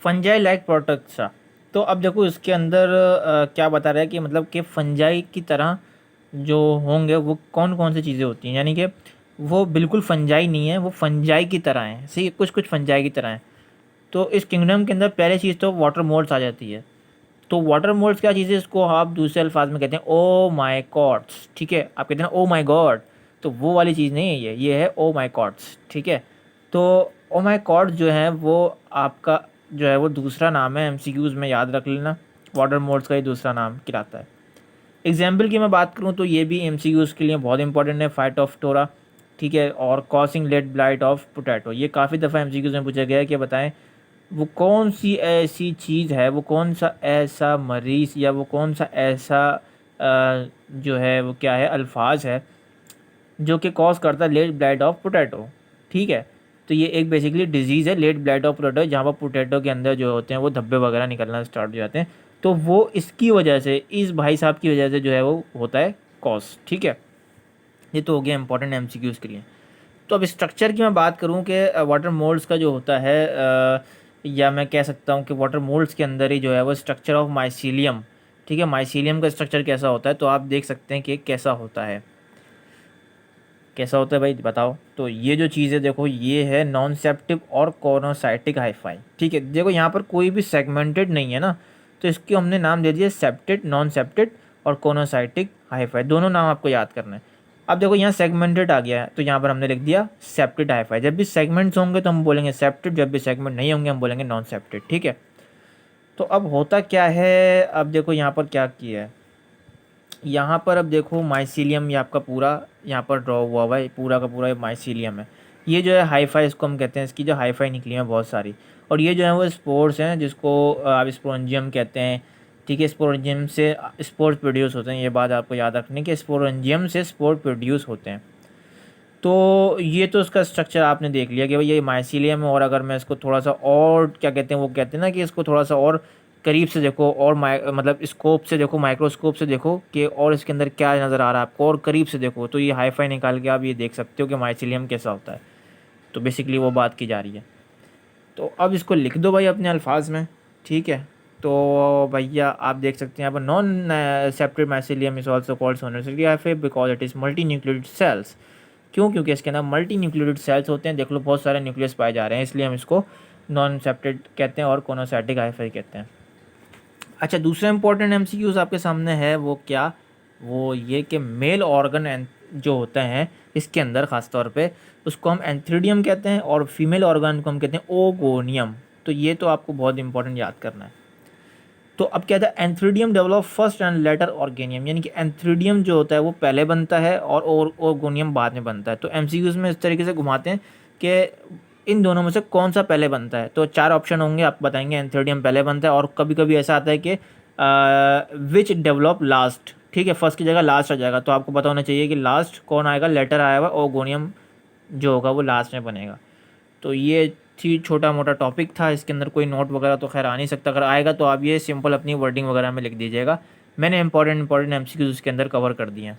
Fungi like products. तो अब देखो इसके अंदर क्या बता रहा है कि मतलब कि फंजाई की तरह जो होंगे वो कौन कौन सी चीज़ें होती हैं, यानी कि वो बिल्कुल फंजाई नहीं है, वो फंजाई की तरह हैं, सही, कुछ कुछ फंजाई की तरह हैं। तो इस किंगडम के अंदर पहली चीज़ तो वाटर मोल्स आ जाती है। तो वाटर मोल्स क्या चीज़ है, इसको आप दूसरे अल्फाज में कहते हैं ओ माई गॉड्स, ठीक है, आप कहते हैं ओ माई गॉड, तो वो वाली चीज़ नहीं है ये है ओ माई गॉड्स, ठीक है। तो ओ माई गॉड्स जो है वो आपका जो है वो दूसरा नाम है, एमसीक्यूज़ में याद रख लेना, वाटर मोल्स का ही दूसरा नाम कहलाता है। एग्जाम्पल की मैं बात करूँ तो ये भी एमसीक्यूज़ के लिए बहुत इंपॉर्टेंट है, फाइट ऑफ टोरा, ठीक है, और causing late blight of potato, ये काफ़ी दफ़ा एमसीक्यूज़ में पूछा गया है कि बताएं वो कौन सी ऐसी चीज़ है, वो कौन सा ऐसा मरीज़ या वो कौन सा ऐसा जो है वो क्या है अल्फाज है जो कि कॉज करता है लेट ब्लाइट ऑफ पोटैटो, ठीक है। तो ये एक बेसिकली डिजीज़ है लेट ब्लाइट ऑफ पोटैटो, जहाँ पर पोटैटो के अंदर जो होते हैं वो धब्बे वगैरह निकलना स्टार्ट हो जाते हैं, तो वो इसकी वजह से, इस भाई साहब की वजह से जो है वो होता है कॉज, ठीक है। ये तो हो गया इंपॉर्टेंट एमसीक्यूज़ के लिए। तो अब स्ट्रक्चर की मैं बात करूँ कि वाटर मोल्ड्स का जो होता है या मैं कह सकता हूँ कि वाटर मोल्ड्स के अंदर ही जो है वो स्ट्रक्चर ऑफ माइसीलियम, ठीक है, माइसीलियम का स्ट्रक्चर कैसा होता है, तो आप देख सकते हैं कि कैसा होता है, कैसा होता है भाई बताओ। तो ये जो चीज़ है देखो, ये है नॉन सेप्टिव और कोनोसाइटिक हाइफाई, ठीक है। देखो यहाँ पर कोई भी सेगमेंटेड नहीं है ना, तो इसकी हमने नाम दे दिया सेप्टेड, नॉन सेप्टेड और कोनोसाइटिक हाइफाई, दोनों नाम आपको याद करना है। अब देखो यहाँ सेगमेंटेड आ गया है तो यहाँ पर हमने लिख दिया सेप्टेड हाइफाई, जब भी सेगमेंट्स होंगे तो हम बोलेंगे सेप्टेड, जब भी सेगमेंट नहीं होंगे हम बोलेंगे नॉन सेप्टेड, ठीक है। तो अब होता क्या है, अब देखो यहाँ पर क्या किया है, यहाँ पर अब देखो माइसीलियम ये आपका पूरा यहाँ पर ड्रॉ हुआ हुआ है, पूरा का पूरा माइसीलियम है। ये जो है हाईफाई इसको हम कहते हैं, इसकी जो हाईफाई निकली है बहुत सारी, और ये जो है वो स्पोर्स हैं जिसको आप स्पोरेंजियम कहते हैं, ठीक है। स्पोरेंजियम से स्पोर्स प्रोड्यूस होते हैं, ये बात आपको याद रखनी कि स्पोरेंजियम से स्पोर प्रोड्यूस होते हैं। तो ये तो इसका स्ट्रक्चर आपने देख लिया कि भाई ये माइसीलियम है, और अगर मैं इसको थोड़ा सा और क्या कहते हैं, वो कहते हैं ना कि इसको थोड़ा सा और करीब से देखो और मतलब स्कोप से देखो, माइक्रोस्कोप से देखो कि और इसके अंदर क्या नज़र आ रहा है आपको, और करीब से देखो तो ये हाईफाई निकाल के आप ये देख सकते हो कि माइसीलियम कैसा होता है। तो बेसिकली वो बात की जा रही है। तो अब इसको लिख दो भाई अपने अल्फाज में, ठीक है। तो भैया आप देख सकते हैं यहाँ पर non septate mycelium is also called coenocytic hyphae because it is multi nucleated cells. क्यों? क्योंकि इसके अंदर मल्टी न्यूक्लियेटेड सेल्स होते हैं, देख लो बहुत सारे न्यूक्लियस पाए जा रहे हैं, इसलिए हम इसको नॉन सेप्टेड कहते हैं और कोनोसाइटिक हाइफाई कहते हैं। अच्छा, दूसरा इंपॉर्टेंट एमसीक्यूज आपके सामने है, वो क्या, वो ये कि मेल ऑर्गन जो होते हैं इसके अंदर ख़ास तौर पे उसको हम एंथ्रीडियम कहते हैं और फीमेल ऑर्गन को हम कहते हैं ओगोनियम। तो ये तो आपको बहुत इंपॉर्टेंट याद करना है। तो अब क्या था, antheridium develop first and later archegonium, यानी कि एंथ्रीडियम जो होता है वो पहले बनता है और ओर्गोनियम बाद में बनता है। तो एमसीक्यूज में इस तरीके से घुमाते हैं कि इन दोनों में से कौन सा पहले बनता है, तो चार ऑप्शन होंगे, आप बताएंगे एंथ्रीडियम पहले बनता है, और कभी कभी ऐसा आता है कि विच डेवलप लास्ट, ठीक है, फर्स्ट की जगह लास्ट आ जाएगा, तो आपको पता होना चाहिए कि लास्ट कौन आएगा, लेटर आया हुआ ओर्गोनियम जो होगा वो लास्ट में बनेगा। तो ये थी छोटा मोटा टॉपिक था, इसके अंदर कोई नोट वगैरह तो खैर आ नहीं सकता, अगर आएगा तो आप ये सिंपल अपनी वर्डिंग वगैरह में लिख दीजिएगा। मैंने इंपॉर्टेंट एमसीक्यूज़ इसके अंदर कवर कर दिए हैं।